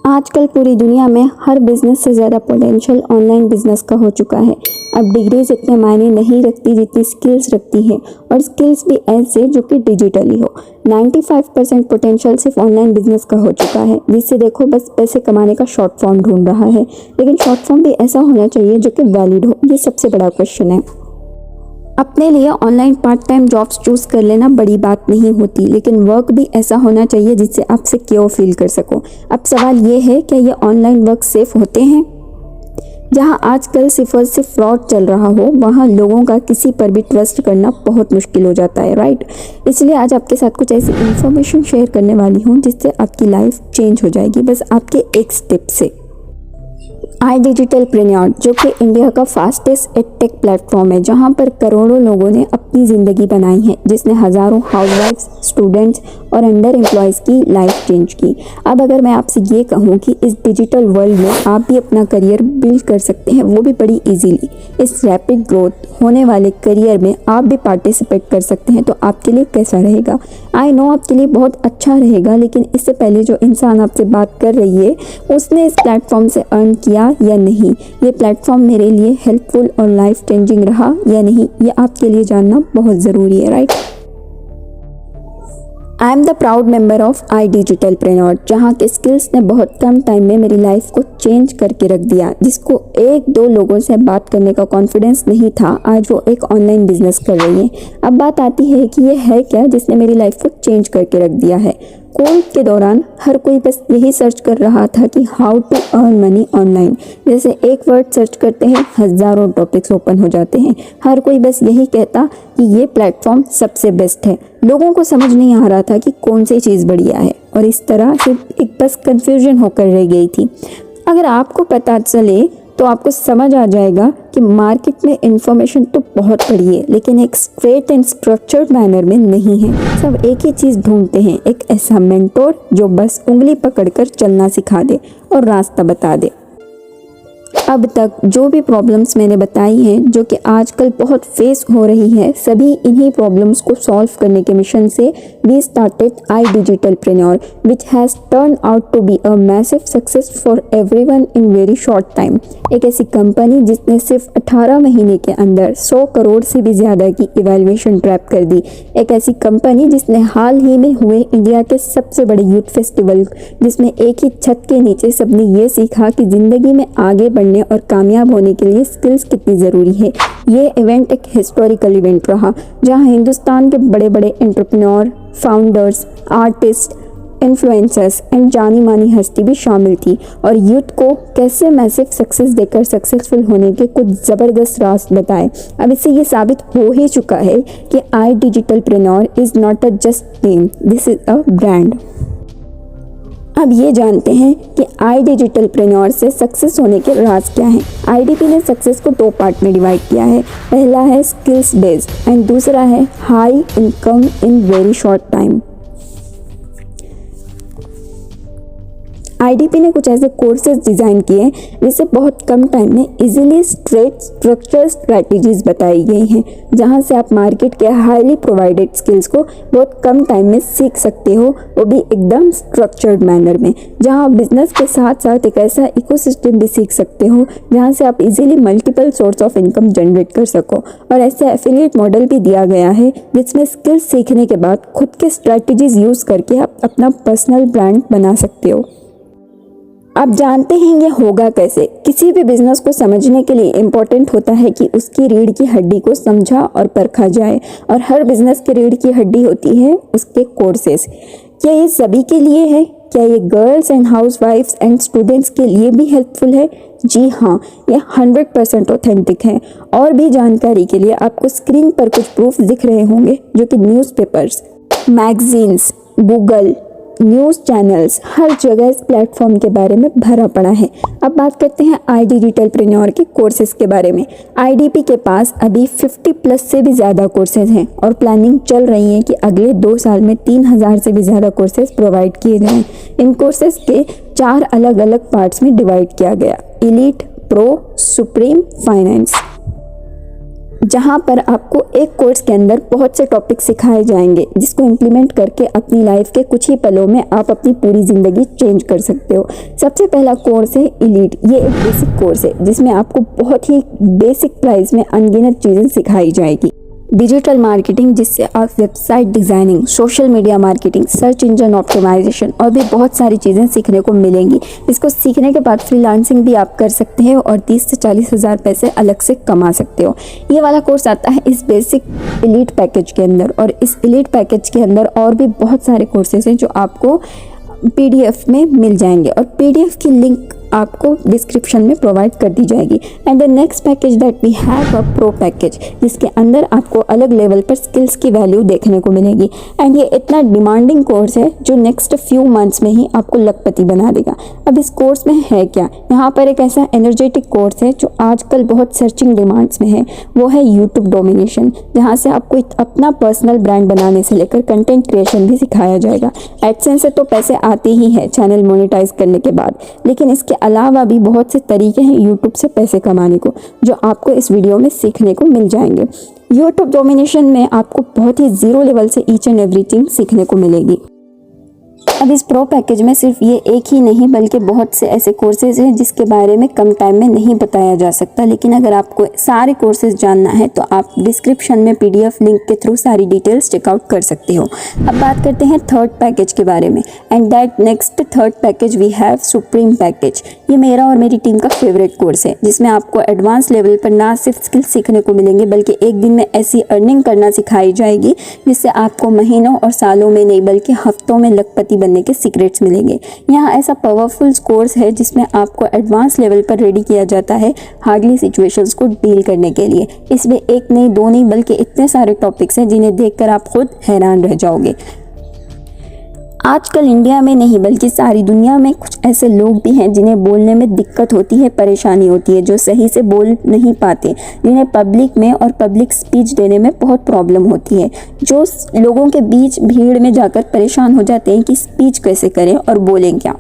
आजकल पूरी दुनिया में हर बिजनेस से ज़्यादा पोटेंशियल ऑनलाइन बिजनेस का हो चुका है। अब डिग्रीज इतने मायने नहीं रखती जितनी स्किल्स रखती है, और स्किल्स भी ऐसे जो कि डिजिटली हो। 95% पोटेंशियल सिर्फ ऑनलाइन बिजनेस का हो चुका है, जिससे देखो बस पैसे कमाने का शॉर्ट फॉर्म ढूंढ रहा है। लेकिन शॉर्ट फॉर्म भी ऐसा होना चाहिए जो कि वैलिड हो, ये सबसे बड़ा क्वेश्चन है। अपने लिए online part time jobs choose कर लेना बड़ी बात नहीं होती, लेकिन वर्क भी ऐसा होना चाहिए जिससे आप सिक्योर फील कर सको। अब सवाल ये है, क्या ये ऑनलाइन वर्क सेफ होते हैं? जहां आजकल सिर्फ और सिर्फ फ्रॉड चल रहा हो, वहां लोगों का किसी पर भी ट्रस्ट करना बहुत मुश्किल हो जाता है, राइट? इसलिए आज आपके साथ कुछ ऐसी इन्फॉर्मेशन शेयर करने वाली हूँ जिससे आपकी लाइफ चेंज हो जाएगी, बस आपके एक स्टेप से। iDigitalPreneur, जो कि इंडिया का फास्टेस्ट एडटेक प्लेटफॉर्म है, जहां पर करोड़ों लोगों ने अपनी ज़िंदगी बनाई है, जिसने हज़ारों हाउसवाइफ्स, स्टूडेंट्स और अंडर एम्प्लॉयज़ की लाइफ चेंज की। अब अगर मैं आपसे ये कहूँ कि इस डिजिटल वर्ल्ड में आप भी अपना करियर बिल्ड कर सकते हैं, वो भी बड़ी इजीली, इस रैपिड ग्रोथ होने वाले करियर में आप भी पार्टिसिपेट कर सकते हैं, तो आपके लिए कैसा रहेगा? आई नो आपके लिए बहुत अच्छा रहेगा, लेकिन इससे पहले जो इंसान आपसे बात कर रही है, उसने इस प्लेटफॉर्म से अर्न किया या नहीं, ये प्लेटफॉर्म मेरे लिए हेल्पफुल और लाइफ चेंजिंग रहा या नहीं, ये आपके लिए जानना बहुत ज़रूरी है, right? I am the proud member of iDigitalPreneur, जहाँ के स्किल्स ने बहुत कम टाइम में मेरी लाइफ को चेंज करके रख दिया। जिसको एक दो लोगों से बात करने का कॉन्फिडेंस नहीं था, आज वो एक ऑनलाइन बिजनेस कर रही है। अब बात आती है कि ये है क्या जिसने मेरी लाइफ को चेंज करके रख दिया है। कोविड के दौरान हर कोई बस यही सर्च कर रहा था कि how to earn money online. जैसे एक वर्ड सर्च करते हैं, हज़ारों टॉपिक्स ओपन हो जाते हैं। हर कोई बस यही कहता कि ये प्लेटफॉर्म सबसे बेस्ट है। लोगों को समझ नहीं आ रहा था कि कौन सी चीज़ बढ़िया है, और इस तरह से एक बस कन्फ्यूजन होकर रह गई थी। अगर आपको पता चले तो आपको समझ आ जाएगा कि मार्केट में इंफॉर्मेशन तो बहुत बड़ी है, लेकिन एक स्ट्रेट एंड स्ट्रक्चर्ड मैनर में नहीं है। सब एक ही चीज़ ढूंढते हैं, एक ऐसा मेंटोर जो बस उंगली पकड़कर चलना सिखा दे और रास्ता बता दे। अब तक जो भी प्रॉब्लम्स मैंने बताई हैं, जो कि आजकल बहुत फेस हो रही है, सभी इन्हीं प्रॉब्लम्स को सॉल्व करने के मिशन से we started iDigitalPreneur, which has turned out to be a massive success for everyone in very short time। एक ऐसी कंपनी जिसने सिर्फ 18 महीने के अंदर 100 करोड़ से भी ज़्यादा की इवैल्यूएशन ट्रैप कर दी। एक ऐसी कंपनी जिसने हाल ही में हुए इंडिया के सबसे बड़े यूथ फेस्टिवल, जिसमें एक ही छत के नीचे सबने ये सीखा कि ज़िंदगी में आगे बढ़ने और कामयाब होने के लिए स्किल्स कितनी ज़रूरी है। ये इवेंट एक हिस्टोरिकल इवेंट रहा, जहां हिंदुस्तान के बड़े बड़े entrepreneur, founders, artist, influencers and जानी मानी हस्ती भी शामिल थी, और यूथ को कैसे मैसिव सक्सेस देकर सक्सेसफुल होने के कुछ ज़बरदस्त रास्ते बताए। अब इससे ये साबित हो ही चुका है कि iDigitalPreneur is not a just name, this is a brand. अब ये जानते हैं कि iDigitalPreneur से सक्सेस होने के राज क्या हैं। IDP ने सक्सेस को दो पार्ट में डिवाइड किया है। पहला है स्किल्स बेस्ड एंड दूसरा है high income in very short time. IDP ने कुछ ऐसे कोर्सेज डिज़ाइन किए जिससे बहुत कम टाइम में इजीली स्ट्रेट स्ट्रक्चर स्ट्रैटेजीज बताई गई हैं, जहां से आप मार्केट के हाईली प्रोवाइडेड स्किल्स को बहुत कम टाइम में सीख सकते हो, वो भी एकदम स्ट्रक्चर्ड मैनर में, जहां आप बिजनेस के साथ साथ एक ऐसा इकोसिस्टम भी सीख सकते हो जहां से आप easily multiple source of income generate कर सको। और ऐसे एफिलिएट मॉडल भी दिया गया है जिसमें स्किल्स सीखने के बाद खुद के स्ट्रैटेजीज यूज़ करके आप अपना पर्सनल ब्रांड बना सकते हो। अब जानते हैं ये होगा कैसे। किसी भी बिजनेस को समझने के लिए इम्पोर्टेंट होता है कि उसकी रीढ़ की हड्डी को समझा और परखा जाए, और हर बिजनेस की रीढ़ की हड्डी होती है उसके कोर्सेज। क्या ये सभी के लिए है? क्या ये गर्ल्स एंड हाउसवाइफ्स एंड स्टूडेंट्स के लिए भी हेल्पफुल है? जी हाँ, ये 100% ऑथेंटिक है। और भी जानकारी के लिए आपको स्क्रीन पर कुछ प्रूफ दिख रहे होंगे, जो कि newspapers, magazines, Google, news channels, हर जगह इस प्लेटफॉर्म के बारे में भरा पड़ा है। अब बात करते हैं iDigitalPreneur के कोर्सेज के बारे में। IDP के पास अभी 50+ से भी ज़्यादा कोर्सेज हैं, और प्लानिंग चल रही है कि अगले 2 साल में 3000 से भी ज़्यादा कोर्सेज प्रोवाइड किए जाएं। इन कोर्सेज के 4 अलग अलग पार्ट्स में डिवाइड किया गया: एलीट, प्रो, सुप्रीम, फाइनेंस। जहाँ पर आपको एक कोर्स के अंदर बहुत से टॉपिक सिखाए जाएंगे जिसको इम्प्लीमेंट करके अपनी लाइफ के कुछ ही पलों में आप अपनी पूरी ज़िंदगी चेंज कर सकते हो। सबसे पहला कोर्स है इलीट। ये एक बेसिक कोर्स है जिसमें आपको बहुत ही बेसिक प्राइस में अनगिनत चीज़ें सिखाई जाएगी। डिजिटल मार्केटिंग, जिससे आप website designing, social media marketing, search engine optimisation और भी बहुत सारी चीज़ें सीखने को मिलेंगी। इसको सीखने के बाद फ्रीलांसिंग भी आप कर सकते हैं और 30 से 40 हज़ार पैसे अलग से कमा सकते हो। ये वाला कोर्स आता है इस बेसिक एलीट पैकेज के अंदर, और इस एलीट पैकेज के अंदर और भी बहुत सारे कोर्सेज हैं जो आपको PDF में मिल जाएंगे, और PDF की लिंक आपको डिस्क्रिप्शन में प्रोवाइड कर दी जाएगी। And the next package that we have a pro package, जिसके अंदर आपको अलग लेवल पर स्किल्स की वैल्यू देखने को मिलेगी। एंड ये इतना डिमांडिंग कोर्स है जो नेक्स्ट फ्यू मंथ्स में ही आपको लखपति बना देगा। अब इस कोर्स में है क्या? यहाँ पर एक ऐसा एनर्जेटिक कोर्स है जो आजकल बहुत सर्चिंग डिमांड्स में है, वो है यूट्यूब डोमिनेशन, जहाँ से आपको अपना पर्सनल ब्रांड बनाने से लेकर कंटेंट क्रिएशन भी सिखाया जाएगा। एडसेंस से तो पैसे आते ही है चैनल मोनेटाइज करने के बाद, लेकिन इसके अलावा भी बहुत से तरीके हैं यूट्यूब से पैसे कमाने को, जो आपको इस वीडियो में सीखने को मिल जाएंगे। यूट्यूब डोमिनेशन में आपको बहुत ही जीरो लेवल से ईच एंड एवरीथिंग सीखने को मिलेगी। अब इस प्रो पैकेज में सिर्फ ये एक ही नहीं बल्कि बहुत से ऐसे कोर्सेज हैं जिसके बारे में कम टाइम में नहीं बताया जा सकता, लेकिन अगर आपको सारे कोर्सेज जानना है तो आप डिस्क्रिप्शन में PDF लिंक के थ्रू सारी डिटेल्स चेकआउट कर सकते हो। अब बात करते हैं थर्ड पैकेज के बारे में, and that next third package we have supreme package. ये मेरा और मेरी टीम का फेवरेट कोर्स है, जिसमें आपको एडवांस लेवल पर ना सिर्फ स्किल्स सीखने को मिलेंगे बल्कि एक दिन में ऐसी अर्निंग करना सिखाई जाएगी जिससे आपको महीनों और सालों में नहीं बल्कि हफ्तों में लखपति बनने के सीक्रेट्स मिलेंगे। यहाँ ऐसा पावरफुल कोर्स है जिसमें आपको एडवांस लेवल पर रेडी किया जाता है हार्डली सिचुएशंस को डील करने के लिए। इसमें एक नहीं दो नहीं बल्कि इतने सारे टॉपिक्स हैं जिन्हें देखकर आप खुद हैरान रह जाओगे। आजकल इंडिया में नहीं बल्कि सारी दुनिया में कुछ ऐसे लोग भी हैं जिन्हें बोलने में दिक्कत होती है, परेशानी होती है, जो सही से बोल नहीं पाते, जिन्हें पब्लिक में और पब्लिक स्पीच देने में बहुत प्रॉब्लम होती है, जो लोगों के बीच भीड़ में जाकर परेशान हो जाते हैं कि स्पीच कैसे करें और बोलें क्या।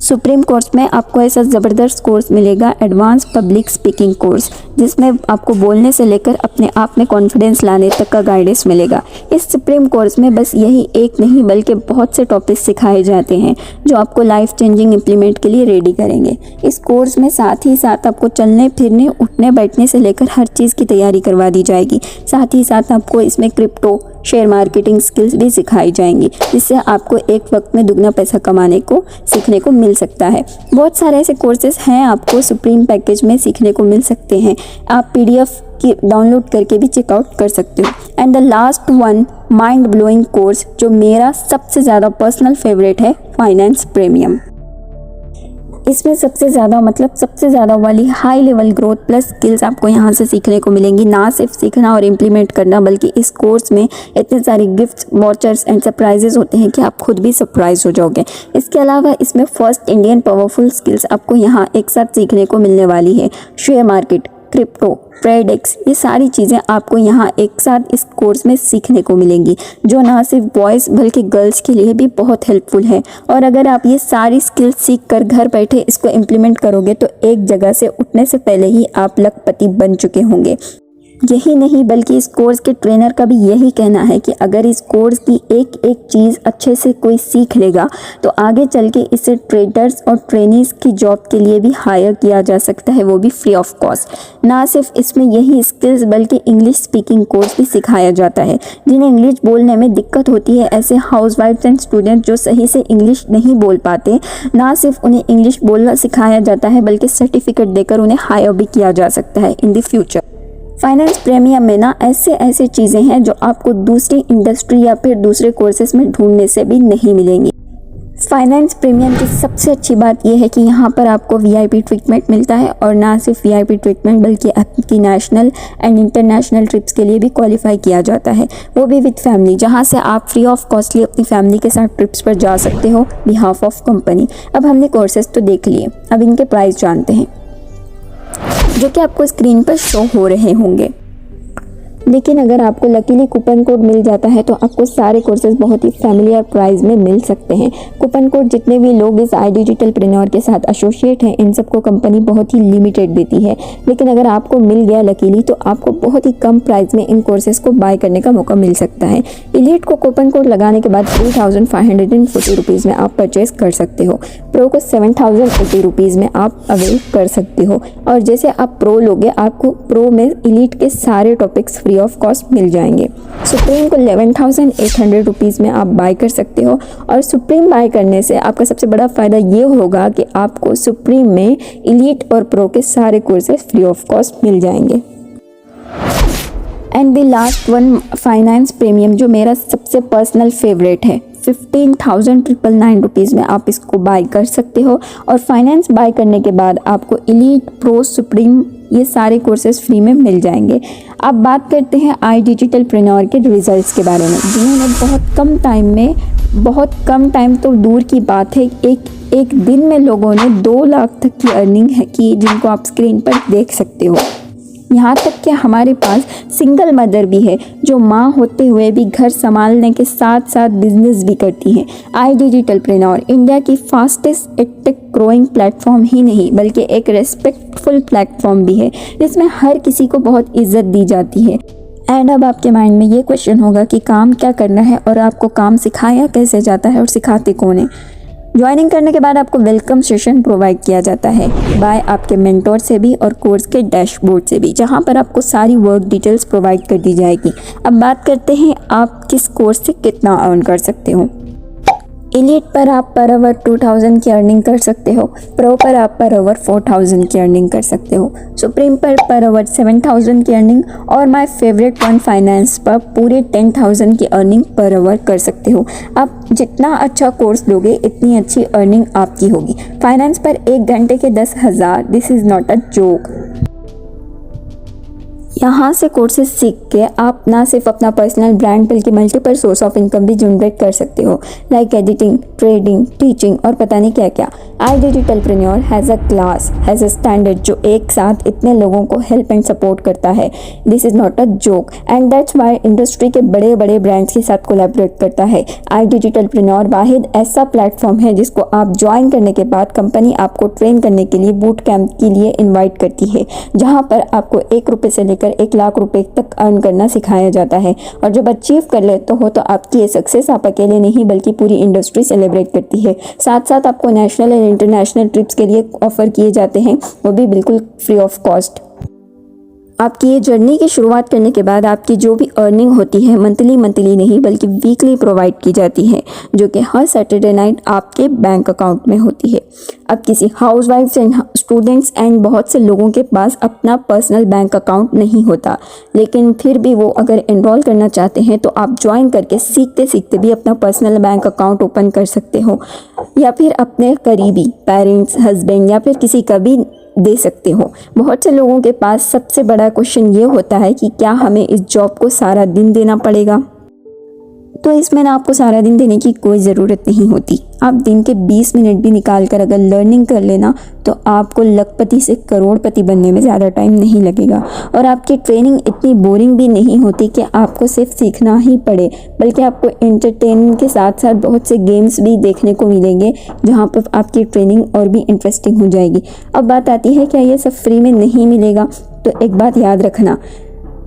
सुप्रीम कोर्स में आपको ऐसा ज़बरदस्त कोर्स मिलेगा, एडवांस पब्लिक स्पीकिंग कोर्स, जिसमें आपको बोलने से लेकर अपने आप में कॉन्फिडेंस लाने तक का गाइडेंस मिलेगा। इस सुप्रीम कोर्स में बस यही एक नहीं बल्कि बहुत से टॉपिक्स सिखाए जाते हैं जो आपको लाइफ चेंजिंग इम्प्लीमेंट के लिए रेडी करेंगे। इस कोर्स में साथ ही साथ आपको चलने फिरने, उठने बैठने से लेकर हर चीज़ की तैयारी करवा दी जाएगी। साथ ही साथ आपको इसमें क्रिप्टो, शेयर मार्केटिंग स्किल्स भी सिखाई जाएंगी, जिससे आपको एक वक्त में दुगना पैसा कमाने को सीखने को मिल सकता है। बहुत सारे ऐसे कोर्सेज हैं आपको सुप्रीम पैकेज में सीखने को मिल सकते हैं। आप PDF की डाउनलोड करके भी चेकआउट कर सकते हो। And the last one mind blowing course, जो मेरा सबसे ज़्यादा पर्सनल फेवरेट है, फाइनेंस प्रीमियम। इसमें सबसे ज़्यादा वाली high level growth plus skills आपको यहाँ से सीखने को मिलेंगी। ना सिर्फ सीखना और इम्प्लीमेंट करना बल्कि इस कोर्स में इतने सारे गिफ्ट्स, वॉचर्स एंड सरप्राइजेस होते हैं कि आप खुद भी सरप्राइज हो जाओगे। इसके अलावा इसमें फर्स्ट इंडियन पावरफुल स्किल्स आपको यहाँ एक साथ सीखने को मिलने वाली है। शेयर मार्केट, क्रिप्टो, ट्रेडेक्स, ये सारी चीज़ें आपको यहाँ एक साथ इस कोर्स में सीखने को मिलेंगी, जो ना सिर्फ बॉयज़ बल्कि गर्ल्स के लिए भी बहुत हेल्पफुल है। और अगर आप ये सारी स्किल्स सीख कर घर बैठे इसको इम्प्लीमेंट करोगे तो एक जगह से उठने से पहले ही आप लखपति बन चुके होंगे। यही नहीं बल्कि इस कोर्स के ट्रेनर का भी यही कहना है कि अगर इस कोर्स की एक एक चीज़ अच्छे से कोई सीख लेगा तो आगे चल के इसे ट्रेडर्स और ट्रेनीज़ की जॉब के लिए भी हायर किया जा सकता है, वो भी फ्री ऑफ कॉस्ट। ना सिर्फ इसमें यही स्किल्स बल्कि इंग्लिश स्पीकिंग कोर्स भी सिखाया जाता है। जिन्हें इंग्लिश बोलने में दिक्कत होती है, ऐसे हाउसवाइफ्स एंड स्टूडेंट जो सही से इंग्लिश नहीं बोल पाते, ना सिर्फ उन्हें इंग्लिश बोलना सिखाया जाता है बल्कि सर्टिफिकेट देकर उन्हें हायर भी किया जा सकता है in the future. Finance premium में ना ऐसे चीज़ें हैं जो आपको दूसरी इंडस्ट्री या फिर दूसरे कोर्सेज में ढूंढने से भी नहीं मिलेंगी। फाइनेंस प्रीमियम की सबसे अच्छी बात यह है कि यहाँ पर आपको VIP ट्रीटमेंट मिलता है, और ना सिर्फ VIP ट्रीटमेंट बल्कि आपकी नेशनल एंड इंटरनेशनल ट्रिप्स के लिए भी क्वालिफाई किया जाता है, वो भी विद फैमिली, जहाँ से आप फ्री ऑफ कॉस्टली अपनी फैमिली के साथ ट्रिप्स पर जा सकते हो बिहाफ ऑफ कंपनी। अब हमने कोर्सेज तो देख लिए, अब इनके प्राइस जानते हैं जो कि आपको स्क्रीन पर शो हो रहे होंगे। लेकिन अगर आपको लकीली कूपन कोड मिल जाता है तो आपको सारे कोर्सेज बहुत ही फैमिलियर प्राइस में मिल सकते हैं। कूपन कोड जितने भी लोग इस आई डिजिटलप्रेन्योर के साथ एसोसिएट हैं, इन सबको कंपनी बहुत ही लिमिटेड देती है। लेकिन अगर आपको मिल गया लकीली तो आपको बहुत ही कम प्राइस में इन कोर्सेज को बाय करने का मौका मिल सकता है। इलीट को कूपन कोड लगाने के बाद 3540 रुपीज़ में आप परचेज कर सकते हो। प्रो को 7080 रुपीज़ में आप अवेल कर सकते हो। और जैसे आप प्रो लोगे आपको प्रो में इलीट के सारे टॉपिक्स फ्री ऑफ कॉस्ट मिल जाएंगे। सुप्रीम को 11,800 रुपीज़ में आप बाय कर सकते हो। और सुप्रीम बाय करने से आपका सबसे बड़ा फ़ायदा ये होगा कि आपको सुप्रीम में इलीट और प्रो के सारे कोर्सेज फ्री ऑफ कॉस्ट मिल जाएंगे। And the last one, finance premium, जो मेरा सबसे पर्सनल फेवरेट है। 15,999 रुपीज़ में आप इसको बाय कर सकते हो। और फाइनेंस बाय करने के बाद आपको इलीट, प्रो, सुप्रीम ये सारे कोर्सेज फ्री में मिल जाएंगे। अब बात करते हैं आई डिजिटलप्रेन्योर के रिजल्ट्स के बारे में, जिन्होंने बहुत कम टाइम तो दूर की बात है, एक दिन में लोगों ने 2 लाख तक की अर्निंग है की, जिनको आप स्क्रीन पर देख सकते हो। यहाँ तक कि हमारे पास सिंगल मदर भी है जो माँ होते हुए भी घर संभालने के साथ साथ बिजनेस भी करती है। आई डिजिटलप्रेन्योर इंडिया की फास्टेस्ट एडटेक ग्रोइंग प्लेटफॉर्म ही नहीं बल्कि एक रेस्पेक्टफुल प्लेटफॉर्म भी है, जिसमें हर किसी को बहुत इज्जत दी जाती है। एंड अब आपके माइंड में ये क्वेश्चन होगा कि काम क्या करना है और आपको काम सिखाया कैसे जाता है और सिखाते कौन है। ज्वाइनिंग करने के बाद आपको वेलकम सेशन प्रोवाइड किया जाता है बाय आपके मेंटोर से भी और कोर्स के डैशबोर्ड से भी, जहां पर आपको सारी वर्क डिटेल्स प्रोवाइड कर दी जाएगी। अब बात करते हैं आप किस कोर्स से कितना अर्न कर सकते हो। इलीट पर आप पर आवर 2000 की अर्निंग कर सकते हो। प्रो पर आप पर आवर 4000 की अर्निंग कर सकते हो। सुप्रीम पर आवर 7000 की अर्निंग और माय फेवरेट वन फाइनेंस पर पूरे 10,000 की अर्निंग पर आवर कर सकते हो। आप जितना अच्छा कोर्स लोगे इतनी अच्छी अर्निंग आपकी होगी। फाइनेंस पर 1 घंटे के 10,000, this is not a joke. यहाँ से कोर्सेज सीख के आप ना सिर्फ अपना पर्सनल ब्रांड बल्कि मल्टीपल सोर्स ऑफ इनकम भी जनरेट कर सकते हो, लाइक एडिटिंग, ट्रेडिंग, टीचिंग और पता नहीं क्या क्या। I digitalpreneur has a class, has a standard जो एक साथ इतने लोगों को हेल्प एंड सपोर्ट करता है। This is not a joke and that's why industry के बड़े बड़े ब्रांड्स के साथ कोलैबोरेट करता है। आई डिजिटलप्रेन्योर वाहिद ऐसा प्लेटफॉर्म है जिसको आप ज्वाइन करने के बाद कंपनी आपको ट्रेन करने के लिए बूट कैंप के लिए इन्वाइट करती है, जहाँ पर आपको 1 रुपये से लेकर 1 लाख रुपए तक अर्न करना सिखाया जाता है। और जब अचीव कर लेते हो तो आपकी ये सक्सेस आप अकेले नहीं बल्कि पूरी इंडस्ट्री सेलिब्रेट करती है। साथ साथ आपको नेशनल एंड इंटरनेशनल ट्रिप्स के लिए ऑफर किए जाते हैं, वो भी बिल्कुल फ्री ऑफ कॉस्ट। आपकी ये जर्नी की शुरुआत करने के बाद आपकी जो भी अर्निंग होती है मंथली नहीं बल्कि वीकली प्रोवाइड की जाती है, जो कि हर सैटरडे नाइट आपके बैंक अकाउंट में होती है। अब किसी हाउसवाइफ्स एंड स्टूडेंट्स एंड बहुत से लोगों के पास अपना पर्सनल बैंक अकाउंट नहीं होता, लेकिन फिर भी वो अगर एनरोल करना चाहते हैं तो आप ज्वाइन करके सीखते सीखते भी अपना पर्सनल बैंक अकाउंट ओपन कर सकते हो, या फिर अपने करीबी पेरेंट्स, हस्बैंड या फिर किसी का भी दे सकते हो। बहुत से लोगों के पास सबसे बड़ा क्वेश्चन ये होता है कि क्या हमें इस जॉब को सारा दिन देना पड़ेगा। तो इसमें ना आपको सारा दिन देने की कोई ज़रूरत नहीं होती। आप दिन के 20 मिनट भी निकाल कर अगर लर्निंग कर लेना तो आपको लखपति से करोड़पति बनने में ज़्यादा टाइम नहीं लगेगा। और आपकी ट्रेनिंग इतनी बोरिंग भी नहीं होती कि आपको सिर्फ सीखना ही पड़े, बल्कि आपको एंटरटेनमेंट के साथ साथ बहुत से गेम्स भी देखने को मिलेंगे, जहाँ पर आपकी ट्रेनिंग और भी इंटरेस्टिंग हो जाएगी। अब बात आती है क्या ये सब फ्री में नहीं मिलेगा। तो एक बात याद रखना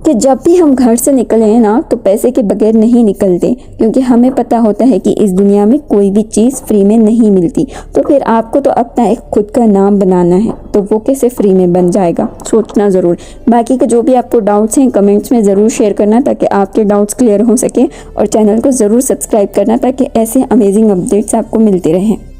कि जब भी हम घर से निकले हैं ना तो पैसे के बगैर नहीं निकलते, क्योंकि हमें पता होता है कि इस दुनिया में कोई भी चीज़ फ्री में नहीं मिलती। तो फिर आपको तो अपना एक खुद का नाम बनाना है, तो वो कैसे फ्री में बन जाएगा, सोचना ज़रूर। बाकी के जो भी आपको डाउट्स हैं कमेंट्स में ज़रूर शेयर करना ताकि आपके डाउट्स क्लियर हो सके, और चैनल को ज़रूर सब्सक्राइब करना ताकि ऐसे अमेजिंग अपडेट्स आपको मिलते रहें।